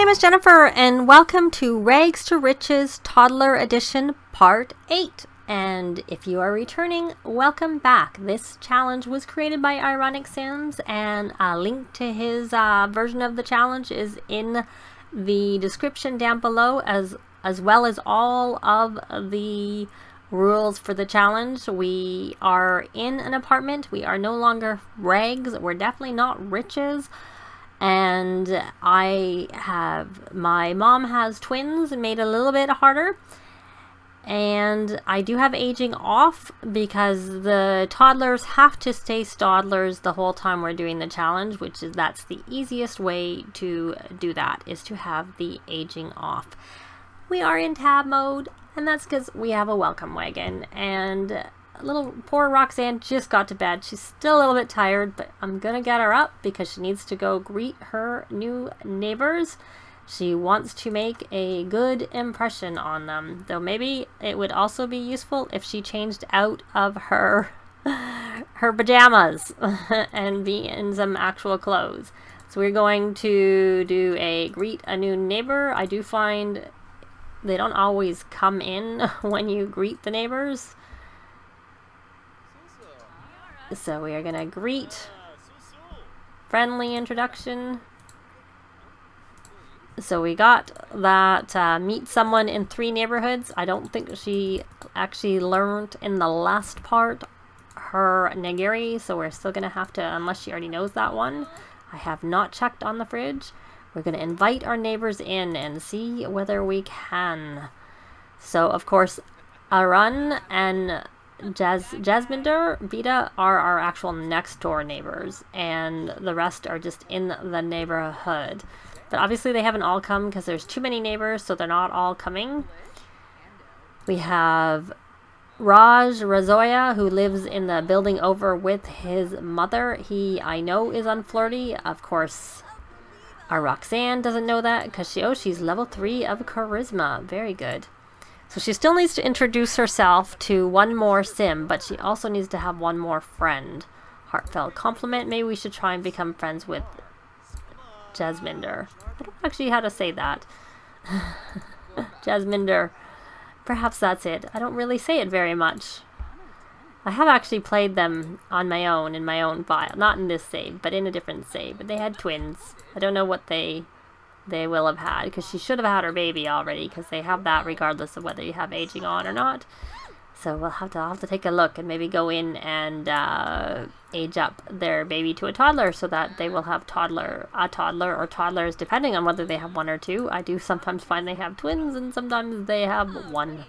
name is Jennifer, and welcome to Rags to Riches Toddler Edition Part 8. And if you are returning, welcome back. This challenge was created by Ironic Sims, and a link to his version of the challenge is in the description down below, as well as all of the rules for the challenge. We are in an apartment. We are no longer rags. We're definitely not riches. And my mom has twins and made it a little bit harder. And I do have aging off because the toddlers have to stay toddlers the whole time we're doing the challenge, that's the easiest way to do that, is to have the aging off. We are in tab mode, and that's because we have a welcome wagon, and little poor Roxanne just got to bed. She's still a little bit tired, but I'm gonna get her up because she needs to go greet her new neighbors. She wants to make a good impression on them, though maybe it would also be useful if she changed out of her pajamas and be in some actual clothes. So we're going to do a greet a new neighbor. I do find they don't always come in when you greet the neighbors. So we are going to greet, friendly introduction. So we got that meet someone in 3 neighborhoods. I don't think she actually learned in the last part her nigiri, so we're still going to have to, unless she already knows that one. I have not checked on the fridge. We're going to invite our neighbors in and see whether we can. So, of course, Arun and Jasminder, Vita are our actual next door neighbors, and the rest are just in the neighborhood. But obviously they haven't all come because there's too many neighbors, so they're not all coming. We have Raj Razoya, who lives in the building over with his mother. He, I know, is unflirty. Of course, our Roxanne doesn't know that because she's level 3 of charisma. Very good. So she still needs to introduce herself to one more sim, but she also needs to have one more friend. Heartfelt compliment. Maybe we should try and become friends with Jasminder. I don't actually know how to say that. Jasminder. Perhaps that's it. I don't really say it very much. I have actually played them on my own, in my own file. Not in this save, but in a different save. But they had twins. I don't know what they will have had, because she should have had her baby already, because they have that regardless of whether you have aging on or not. So I'll have to take a look and maybe go in and age up their baby to a toddler so that they will have a toddler or toddlers, depending on whether they have 1 or 2. I do sometimes find they have twins and sometimes they have 1.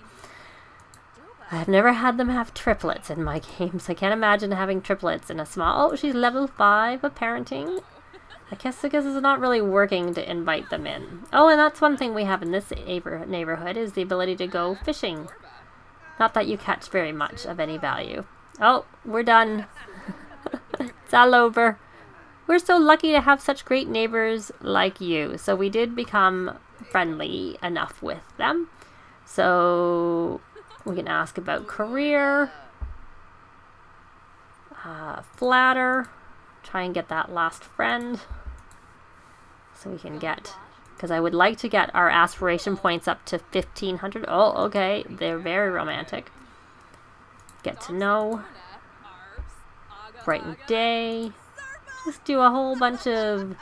I have never had them have triplets in my games. I can't imagine having triplets in a small... Oh, she's level 5 of parenting. I guess because it's not really working to invite them in. Oh, and that's one thing we have in this neighborhood is the ability to go fishing. Not that you catch very much of any value. Oh, we're done. It's all over. We're so lucky to have such great neighbors like you. So we did become friendly enough with them. So we can ask about career. Flatter. Try and get that last friend. So we can get... Because I would like to get our aspiration points up to 1,500. Oh, okay. They're very romantic. Get to know. Brighten day. Just do a whole bunch of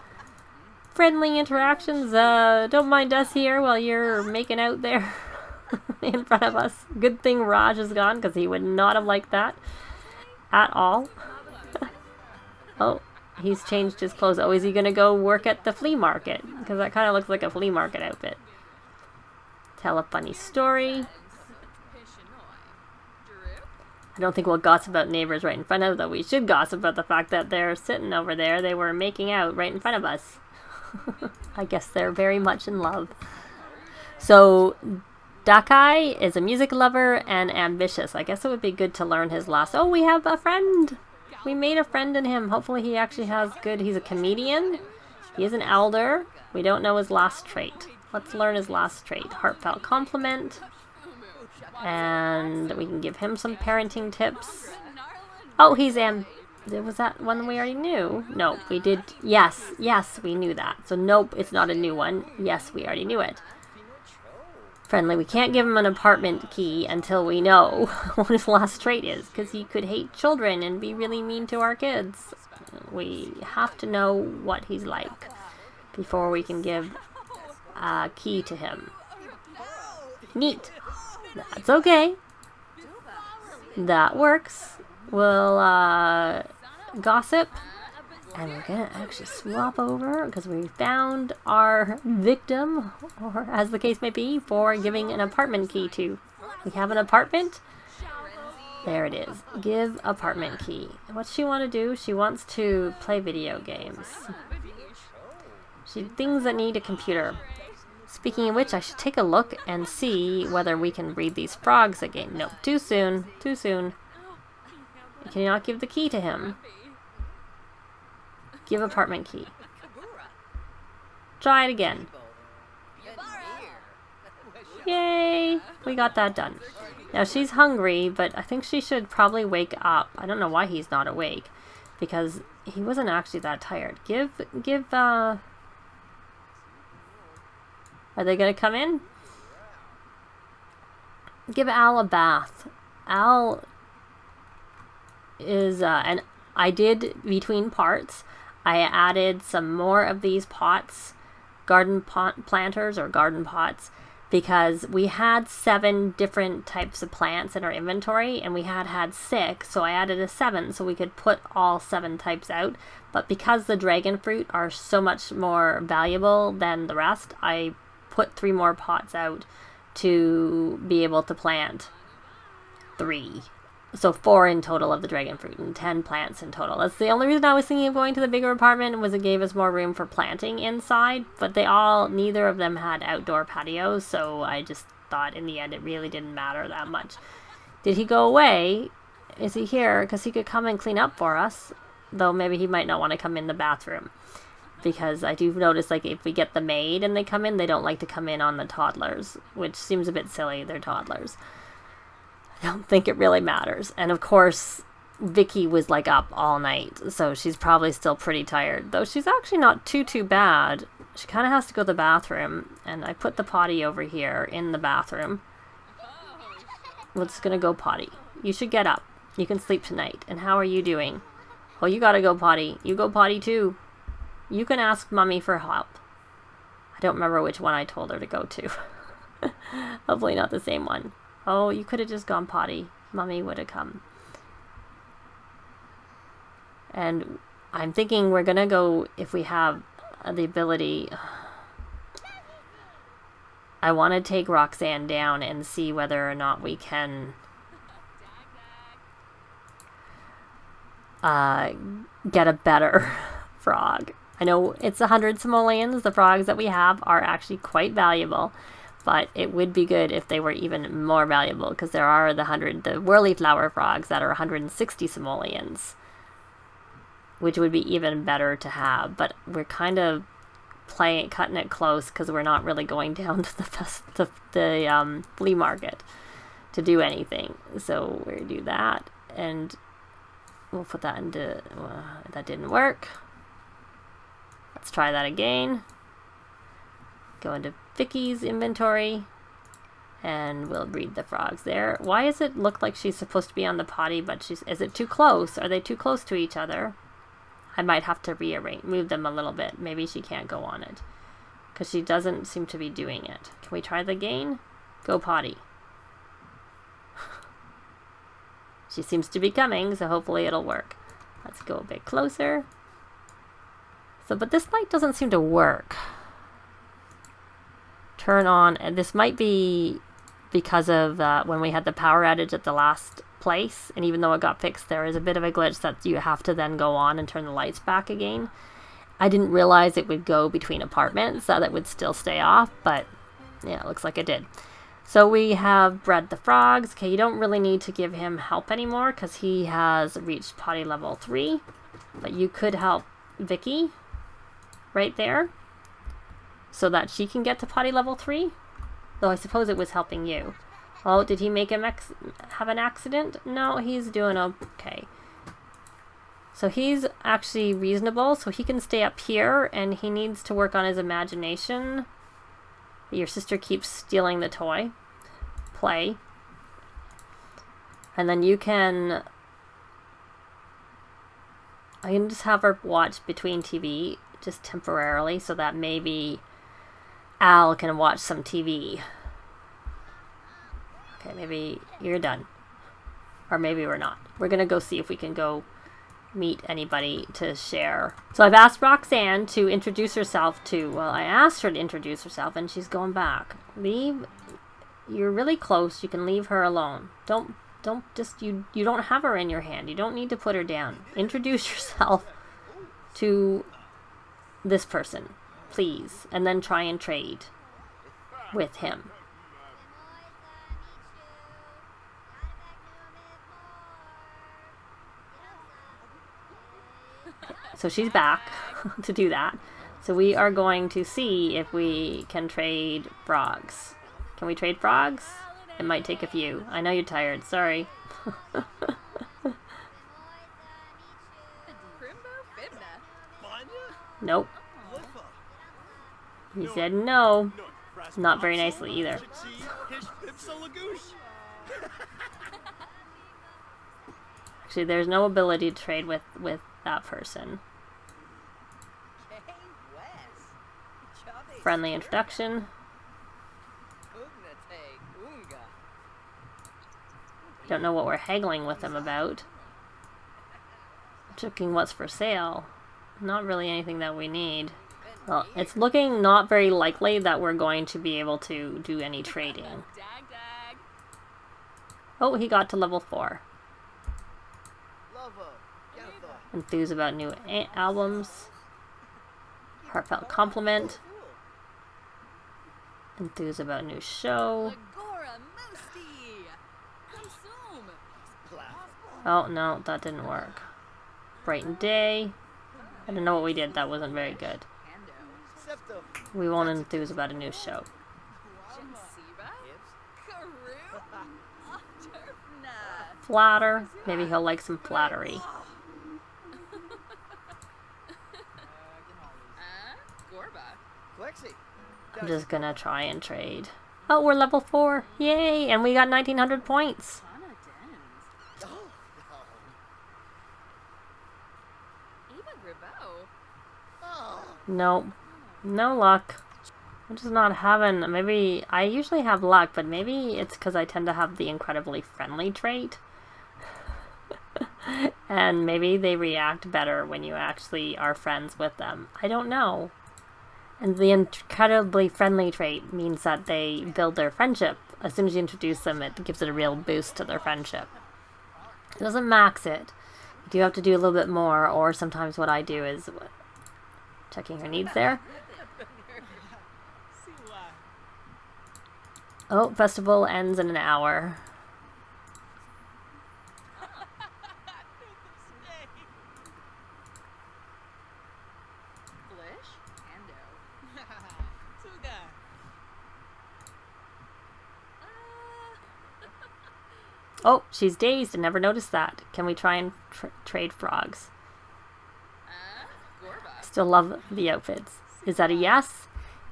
friendly interactions. Don't mind us here while you're making out there in front of us. Good thing Raj is gone because he would not have liked that at all. Oh. He's changed his clothes. Oh, is he going to go work at the flea market? Because that kind of looks like a flea market outfit. Tell a funny story. I don't think we'll gossip about neighbors right in front of them. We should gossip about the fact that they're sitting over there. They were making out right in front of us. I guess they're very much in love. So, Dakai is a music lover and ambitious. I guess it would be good to learn his last... Oh, we have a friend! We made a friend in him. Hopefully he actually has good... He's a comedian. He is an elder. We don't know his last trait. Let's learn his last trait. Heartfelt compliment. And we can give him some parenting tips. Oh, he's Was that one we already knew? Nope, we did. Yes, we knew that. So nope, it's not a new one. Yes, we already knew it. Friendly, we can't give him an apartment key until we know what his last trait is, because he could hate children and be really mean to our kids. We have to know what he's like before we can give a key to him. Neat. That's okay. That works. We'll gossip, and we're gonna actually swap over because we found our victim, or as the case may be, for giving an apartment key to. We have an apartment. There it is. Give apartment key. What's she want to do? She wants to play video games. Things that need a computer. Speaking of which, I should take a look and see whether we can breed these frogs again. Nope, too soon. Too soon. Can you not give the key to him? Give apartment key. Try it again. Yay! We got that done. Now she's hungry, but I think she should probably wake up. I don't know why he's not awake, because he wasn't actually that tired. Are they gonna come in? Give Al a bath. Al is, and I did between parts, I added some more of these pots, garden planters or garden pots, because we had 7 different types of plants in our inventory, and we had 6, so I added a 7 so we could put all 7 types out. But because the dragon fruit are so much more valuable than the rest, I put 3 more pots out to be able to plant 3. So 4 in total of the dragon fruit and 10 plants in total. That's the only reason I was thinking of going to the bigger apartment, was it gave us more room for planting inside. But neither of them had outdoor patios, so I just thought in the end it really didn't matter that much. Did he go away? Is he here? Because he could come and clean up for us. Though maybe he might not want to come in the bathroom. Because I do notice, like, if we get the maid and they come in, they don't like to come in on the toddlers, which seems a bit silly. They're toddlers. I don't think it really matters. And of course, Vicki was like up all night, so she's probably still pretty tired. Though she's actually not too bad. She kind of has to go to the bathroom, and I put the potty over here in the bathroom. We're just gonna go potty. You should get up. You can sleep tonight. And how are you doing? Oh, you gotta go potty. You go potty too. You can ask Mommy for help. I don't remember which one I told her to go to. Hopefully not the same one. Oh, you could have just gone potty. Mommy would have come. And I'm thinking we're gonna go, if we have the ability, I want to take Roxanne down and see whether or not we can get a better frog. I know it's 100 simoleons. The frogs that we have are actually quite valuable, but it would be good if they were even more valuable, because there are the whirly flower frogs that are 160 simoleons, which would be even better to have. But we're kind of cutting it close, because we're not really going down to the flea market to do anything. So we'll do that, and we'll put that into, that didn't work. Let's try that again. Go into Vicki's inventory, and we'll breed the frogs there. Why does it look like she's supposed to be on the potty, but is it too close? Are they too close to each other? I might have to move them a little bit. Maybe she can't go on it, because she doesn't seem to be doing it. Can we try the again? Go potty. She seems to be coming, so hopefully it'll work. Let's go a bit closer. So, but this light doesn't seem to work. Turn on, and this might be because of when we had the power outage at the last place, and even though it got fixed, there is a bit of a glitch that you have to then go on and turn the lights back again. I didn't realize it would go between apartments, so that would still stay off, but yeah, it looks like it did. So we have bred the frogs. Okay, you don't really need to give him help anymore, because he has reached potty level 3, but you could help Vicki right there, so that she can get to potty level 3. Though I suppose it was helping you. Oh, did he make him have an accident? No, he's doing okay. So he's actually reasonable, so he can stay up here, and he needs to work on his imagination. Your sister keeps stealing the toy. Play. And then you can... I can just have her watch between TV, just temporarily, so that maybe Al can watch some TV. Okay, maybe you're done. Or maybe we're not. We're gonna go see if we can go meet anybody to share. So I've asked Roxanne to introduce herself to, well, I asked her to introduce herself and she's going back. Leave, you're really close, you can leave her alone. Don't just, you don't have her in your hand. You don't need to put her down. Introduce yourself to this person, please, and then try and trade with him. So she's back to do that. So we are going to see if we can trade frogs. Can we trade frogs? It might take a few. I know you're tired. Sorry. Nope. He said no. Not very nicely either. Actually, there's no ability to trade with that person. Friendly introduction. Don't know what we're haggling with them about. Checking what's for sale. Not really anything that we need. Well, it's looking not very likely that we're going to be able to do any trading. Oh, he got to level 4. Enthused about new albums. Heartfelt compliment. Enthused about new show. Oh, no, that didn't work. Brighten day. I don't know what we did. That wasn't very good. We won't enthuse about a new show. Flatter. Maybe he'll like some flattery. I'm just gonna try and trade. Oh, we're level 4. Yay! And we got 1900 points. Nope. No luck. I'm just not having... Maybe... I usually have luck, but maybe it's because I tend to have the incredibly friendly trait. And maybe they react better when you actually are friends with them. I don't know. And the incredibly friendly trait means that they build their friendship. As soon as you introduce them, it gives it a real boost to their friendship. It doesn't max it. You do have to do a little bit more, or sometimes what I do is... Checking her needs there. Oh, festival ends in an hour. Oh, she's dazed and never noticed that. Can we try and trade frogs? Still love the outfits. Is that a yes?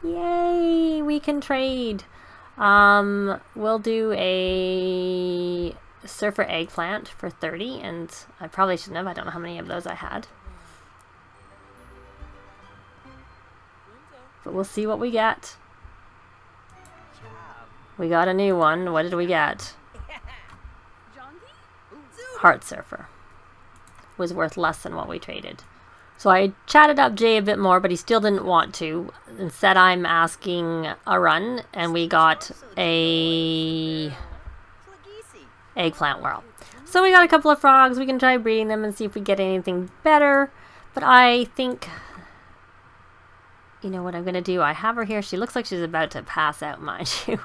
Yay! We can trade. We'll do a surfer eggplant for 30, and I probably shouldn't have. I don't know how many of those I had. But we'll see what we get. We got a new one. What did we get? Heart Surfer. Was worth less than what we traded. So I chatted up Jay a bit more, but he still didn't want to. Instead, I'm asking a run, and we got a eggplant whirl. So we got a couple of frogs. We can try breeding them and see if we get anything better. But I think, you know what I'm going to do? I have her here. She looks like she's about to pass out, mind you.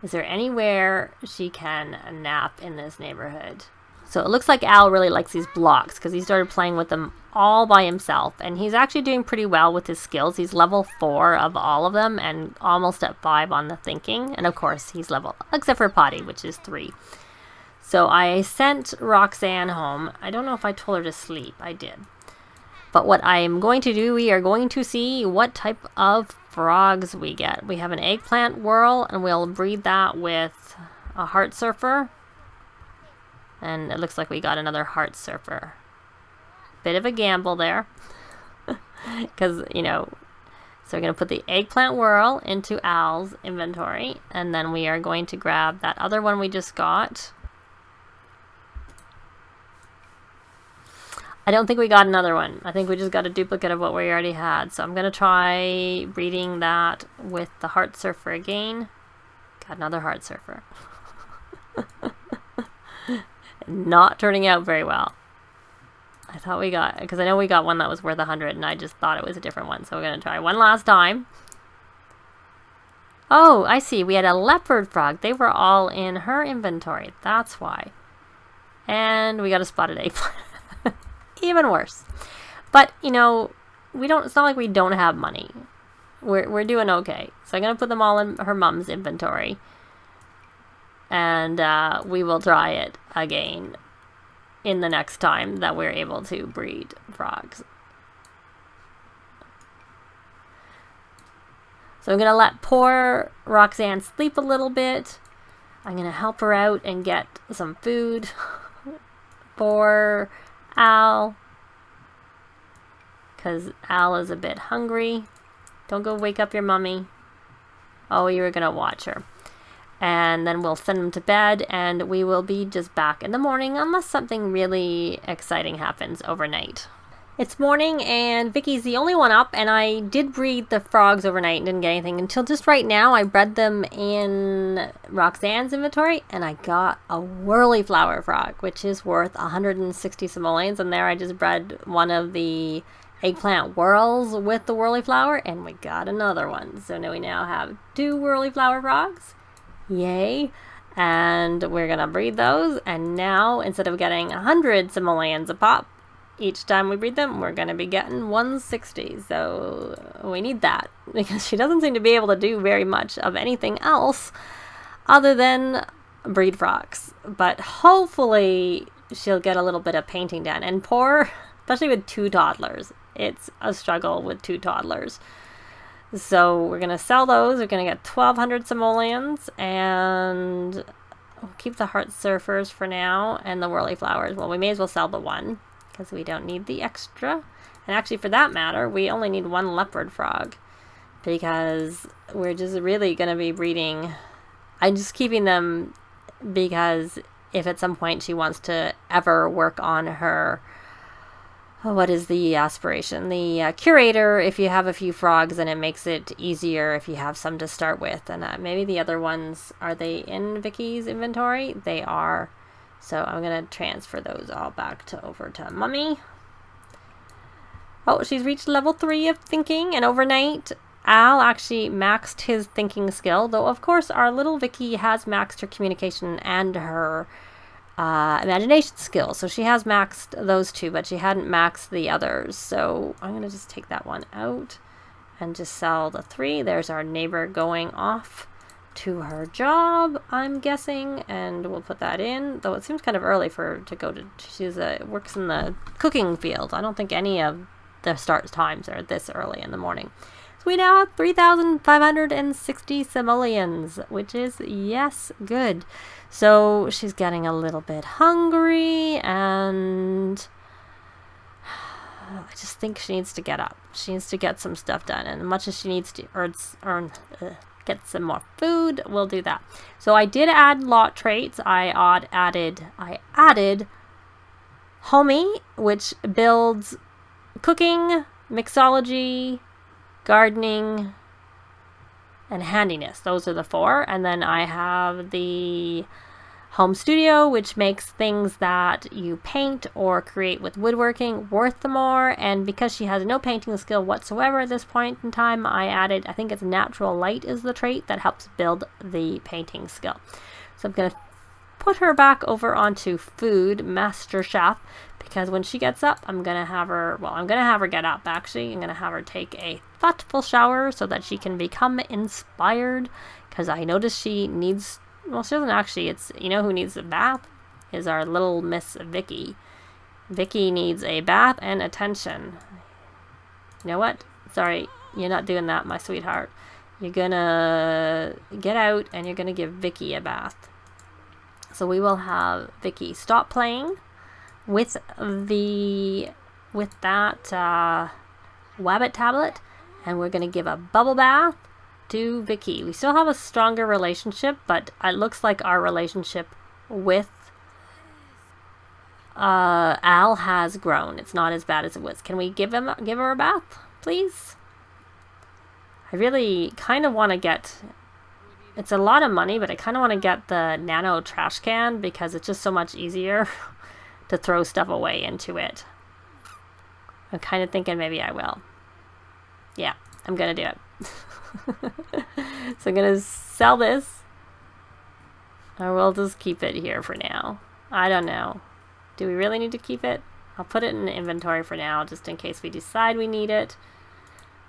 Is there anywhere she can nap in this neighborhood? So it looks like Al really likes these blocks because he started playing with them all by himself. And he's actually doing pretty well with his skills. He's level 4 of all of them and almost at 5 on the thinking. And of course, he's level, except for potty, which is 3. So I sent Roxanne home. I don't know if I told her to sleep. I did. But what I am going to do, we are going to see what type of frogs we get. We have an eggplant whirl, and we'll breed that with a heart surfer. And it looks like we got another heart surfer. Bit of a gamble there. Because, you know, so we're going to put the eggplant whirl into Al's inventory. And then we are going to grab that other one we just got. I don't think we got another one. I think we just got a duplicate of what we already had. So I'm going to try breeding that with the heart surfer again. Got another heart surfer. Not turning out very well. I thought we got, because I know we got one that was worth 100 and I just thought it was a different one. So we're going to try one last time. Oh, I see. We had a leopard frog. They were all in her inventory. That's why. And we got a spotted eggplant. Even worse. But, you know, it's not like we don't have money. We're doing okay. So I'm going to put them all in her mom's inventory. And we will try it again in the next time that we're able to breed frogs. So I'm going to let poor Roxanne sleep a little bit. I'm going to help her out and get some food for Al, because Al is a bit hungry. Don't go wake up your mummy. Oh, you were going to watch her. And then we'll send him to bed, and we will be just back in the morning unless something really exciting happens overnight. It's morning, and Vicky's the only one up, and I did breed the frogs overnight and didn't get anything until just right now. I bred them in Roxanne's inventory, and I got a whirly flower frog, which is worth 160 simoleons, and there I just bred one of the eggplant whirls with the whirly flower, and we got another one. So now we have 2 whirly flower frogs. Yay. And we're gonna breed those, and now instead of getting 100 simoleons a pop each time we breed them, we're gonna be getting 160. So we need that because she doesn't seem to be able to do very much of anything else other than breed frogs. But hopefully she'll get a little bit of painting done. And poor, especially with 2 toddlers, it's a struggle with 2 toddlers. So we're going to sell those. We're going to get 1,200 simoleons, and we'll keep the heart surfers for now and the whirly flowers. Well, we may as well sell the one because we don't need the extra. And actually, for that matter, we only need 1 leopard frog because we're just really going to be breeding. I'm just keeping them because if at some point she wants to ever work on her, what is the aspiration? The curator, if you have a few frogs, then it makes it easier if you have some to start with. And maybe the other ones, are they in Vicky's inventory? They are. So I'm going to transfer those all back over to Mummy. Oh, she's reached level 3 of thinking. And overnight, Al actually maxed his thinking skill. Though, of course, our little Vicki has maxed her communication and her imagination skills. So she has maxed those 2, but she hadn't maxed the others. So I'm going to just take that one out and just sell the 3. There's our neighbor going off to her job, I'm guessing, and we'll put that in. Though it seems kind of early for her to go to, works in the cooking field. I don't think any of the start times are this early in the morning. So we now have 3,560 simoleons, which is, yes, good. So she's getting a little bit hungry, and I just think she needs to get up. She needs to get some stuff done, and as much as she needs to get some more food, we'll do that. So I did add lot traits. I added Homey, which builds cooking, mixology, gardening, and handiness. Those are the 4. And then I have the home studio, which makes things that you paint or create with woodworking worth the more. And because she has no painting skill whatsoever at this point in time, I added, I think it's natural light is the trait that helps build the painting skill. So I'm going to put her back over onto food, master chef, because when she gets up, I'm going to have her get up actually. I'm going to have her take a thoughtful shower so that she can become inspired, because I noticed she needs, well, she doesn't actually, it's, you know who needs a bath? is our little Miss Vicki. Vicki needs a bath and attention. You know what? Sorry, you're not doing that, my sweetheart. You're gonna get out and you're gonna give Vicki a bath. So we will have Vicki stop playing with that Wabbit tablet, and we're gonna give a bubble bath to Vicki. We still have a stronger relationship, but it looks like our relationship with Al has grown. It's not as bad as it was. Can we give her a bath, please? I really kind of want to get... It's a lot of money, but I kind of want to get the nano trash can because it's just so much easier to throw stuff away into it. I'm kind of thinking maybe I will. Yeah, I'm going to do it. So I'm going to sell this. Or we'll just keep it here for now. I don't know. Do we really need to keep it? I'll put it in the inventory for now, just in case we decide we need it.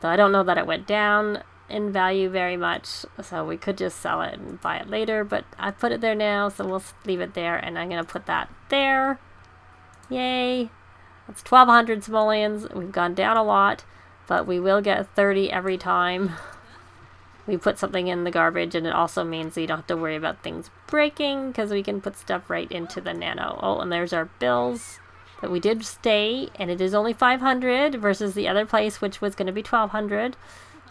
Though I don't know that it went down in value very much, so we could just sell it and buy it later, but I put it there now, so we'll leave it there, and I'm going to put that there. Yay! That's 1,200 simoleons. We've gone down a lot, but we will get 30 every time we put something in the garbage, and it also means that you don't have to worry about things breaking, because we can put stuff right into the nano. Oh, and there's our bills. But we did stay, and it is only 500 versus the other place, which was going to be 1,200.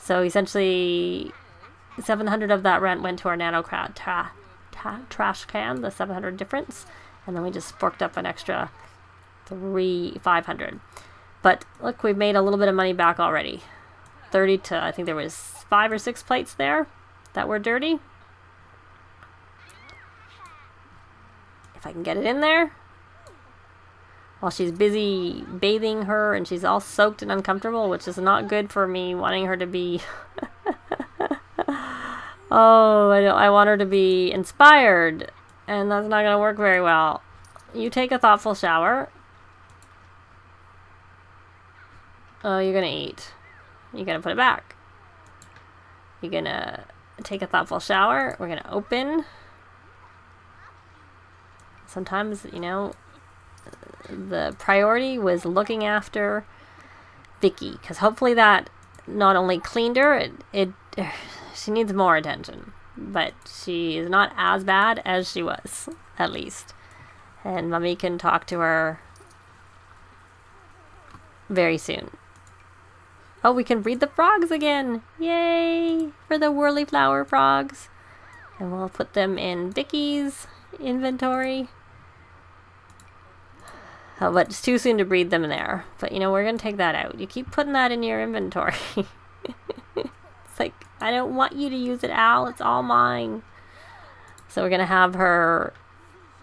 So essentially, 700 of that rent went to our nano trash can, the 700 difference. And then we just forked up an extra 500. But look, we've made a little bit of money back already. 30 to, I think there was 5 or 6 plates there that were dirty. If I can get it in there. While she's busy bathing her and she's all soaked and uncomfortable, which is not good for me wanting her to be... Oh, I want her to be inspired, and that's not going to work very well. You take a thoughtful shower. Oh, you're going to eat. You're going to put it back. You're going to take a thoughtful shower. We're going to open. Sometimes, you know... The priority was looking after Vicki, because hopefully that not only cleaned her, she needs more attention, but she is not as bad as she was, at least. And Mommy can talk to her very soon. Oh, we can breed the frogs again! Yay! For the whirly flower frogs. And we'll put them in Vicki's inventory. Oh, but it's too soon to breed them there. But, you know, we're going to take that out. You keep putting that in your inventory. It's like, I don't want you to use it, Al. It's all mine. So we're going to have her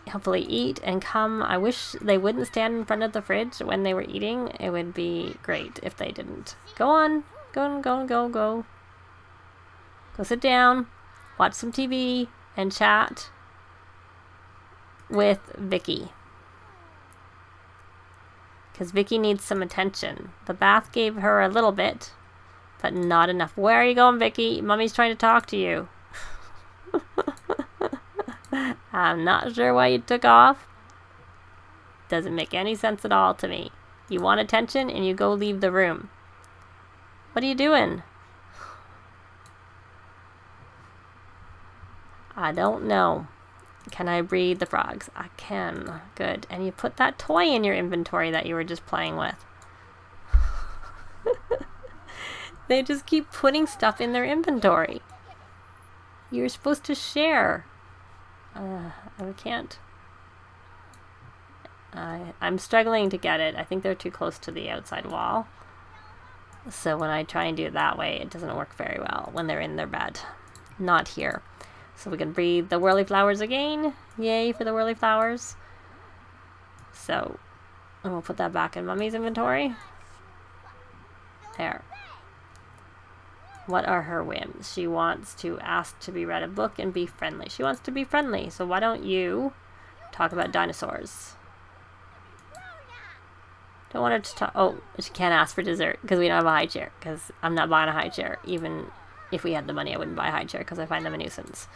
hopefully eat and come. I wish they wouldn't stand in front of the fridge when they were eating. It would be great if they didn't. Go on. Go. Go sit down. Watch some TV and chat with Vicki. Because Vicki needs some attention. The bath gave her a little bit, but not enough. Where are you going, Vicki? Mommy's trying to talk to you. I'm not sure why you took off. Doesn't make any sense at all to me. You want attention and you go leave the room. What are you doing? I don't know. Can I breed the frogs? I can. Good. And you put that toy in your inventory that you were just playing with. They just keep putting stuff in their inventory. You're supposed to share. I can't. I'm struggling to get it. I think they're too close to the outside wall. So when I try and do it that way, it doesn't work very well when they're in their bed. Not here. So we can breed the whirly flowers again. Yay for the whirly flowers. So, and we'll put that back in Mummy's inventory. There. What are her whims? She wants to ask to be read a book and be friendly. She wants to be friendly. So why don't you talk about dinosaurs? Don't want her to talk. Oh, she can't ask for dessert because we don't have a high chair. Because I'm not buying a high chair. Even if we had the money, I wouldn't buy a high chair because I find them a nuisance.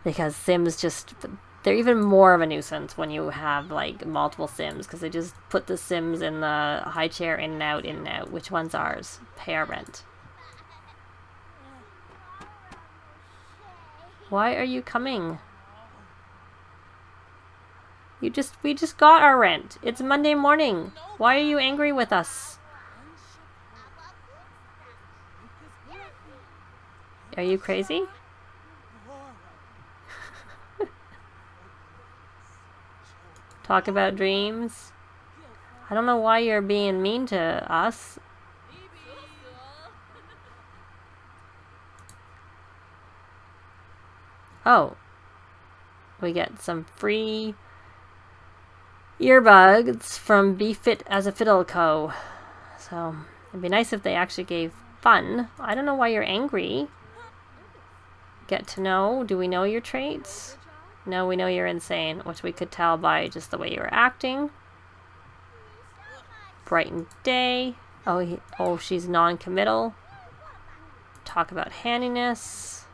Because Sims just they're even more of a nuisance when you have like multiple Sims, because they just put the Sims in the high chair in and out, in and out. Which one's ours? Pay our rent. Why are you coming? We just got our rent. It's Monday morning. Why are you angry with us? Are you crazy? Talk about dreams. I don't know why you're being mean to us. Oh. We get some free earbuds from Be Fit as a Fiddle Co. So, it'd be nice if they actually gave fun. I don't know why you're angry. Get to know. Do we know your traits? No, we know you're insane, which we could tell by just the way you were acting. Brightened day. Oh, she's non-committal. Talk about handiness.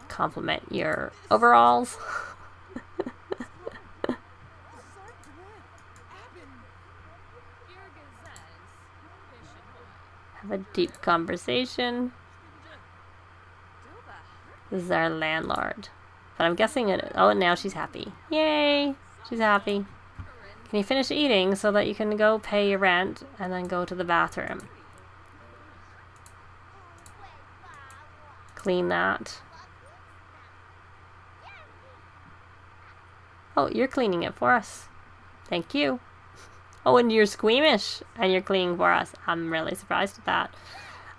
Compliment your overalls. Have a deep conversation. This is our landlord. But I'm guessing it. Oh, now she's happy. Yay! She's happy. Can you finish eating so that you can go pay your rent and then go to the bathroom? Clean that. Oh, you're cleaning it for us. Thank you. Oh, and you're squeamish and you're cleaning for us. I'm really surprised at that.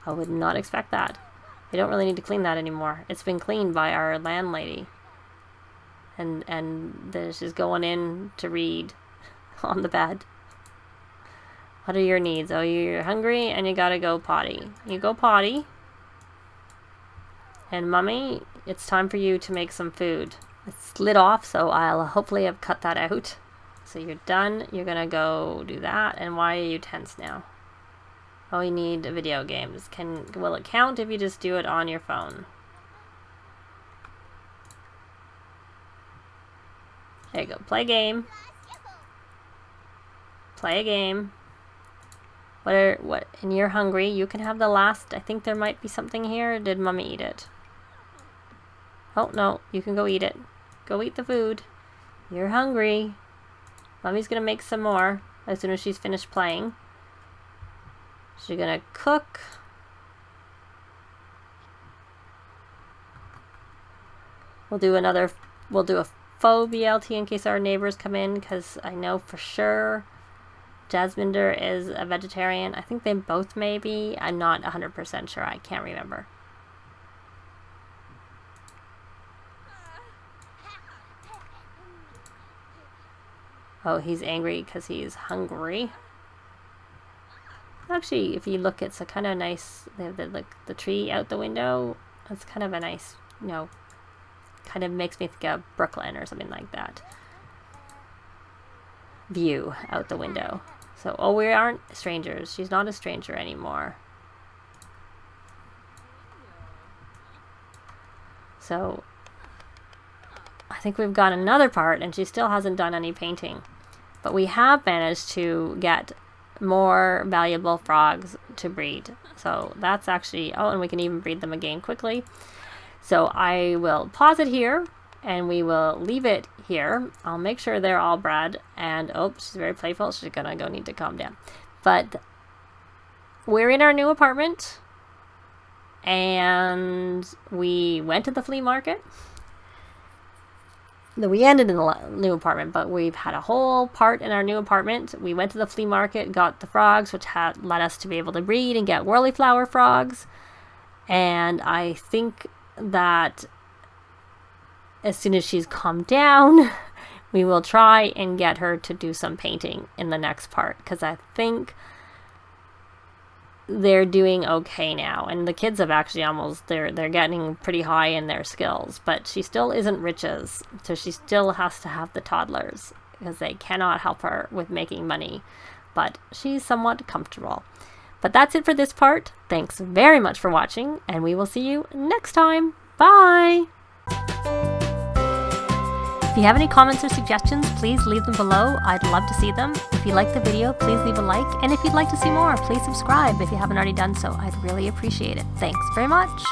I would not expect that. I don't really need to clean that anymore. It's been cleaned by our landlady. And she's going in to read on the bed. What are your needs? Oh, you're hungry and you gotta go potty. You go potty. And Mummy, it's time for you to make some food. It's lit off, so I'll hopefully have cut that out. So you're done. You're gonna go do that. And why are you tense now? Oh, you need video games. Will it count if you just do it on your phone? There you go. Play a game. Play a game. And you're hungry. You can have the last. I think there might be something here. Or did Mummy eat it? Oh, no. You can go eat it. Go eat the food. You're hungry. Mummy's gonna make some more as soon as she's finished playing. She's gonna cook. We'll do a faux BLT in case our neighbors come in, because I know for sure Jasminder is a vegetarian. I think they both may be. I'm not 100% sure. I can't remember. Oh, he's angry because he's hungry. Actually, if you look, it's a kind of nice, they have the tree out the window. It's kind of a nice, kind of makes me think of Brooklyn or something like that. View out the window. So, oh, we aren't strangers. She's not a stranger anymore. So, I think we've got another part, and she still hasn't done any painting. But we have managed to get more valuable frogs to breed. So that's actually, oh, and we can even breed them again quickly. So I will pause it here, and we will leave it here. I'll make sure they're all bred, and oh, she's very playful. She's gonna go need to calm down. But we're in our new apartment, and we went to the flea market. We ended in the new apartment, but we've had a whole part in our new apartment. We went to the flea market, got the frogs, which led us to be able to breed and get whirly flower frogs. And I think that as soon as she's calmed down, we will try and get her to do some painting in the next part, because I think they're doing okay now, and the kids have actually they're getting pretty high in their skills, but she still isn't Riches, so she still has to have the toddlers because they cannot help her with making money, but she's somewhat comfortable. But that's it for this part. Thanks very much for watching, and we will see you next time. Bye! If you have any comments or suggestions, please leave them below. I'd love to see them. If you liked the video, please leave a like. And if you'd like to see more, please subscribe if you haven't already done so. I'd really appreciate it. Thanks very much.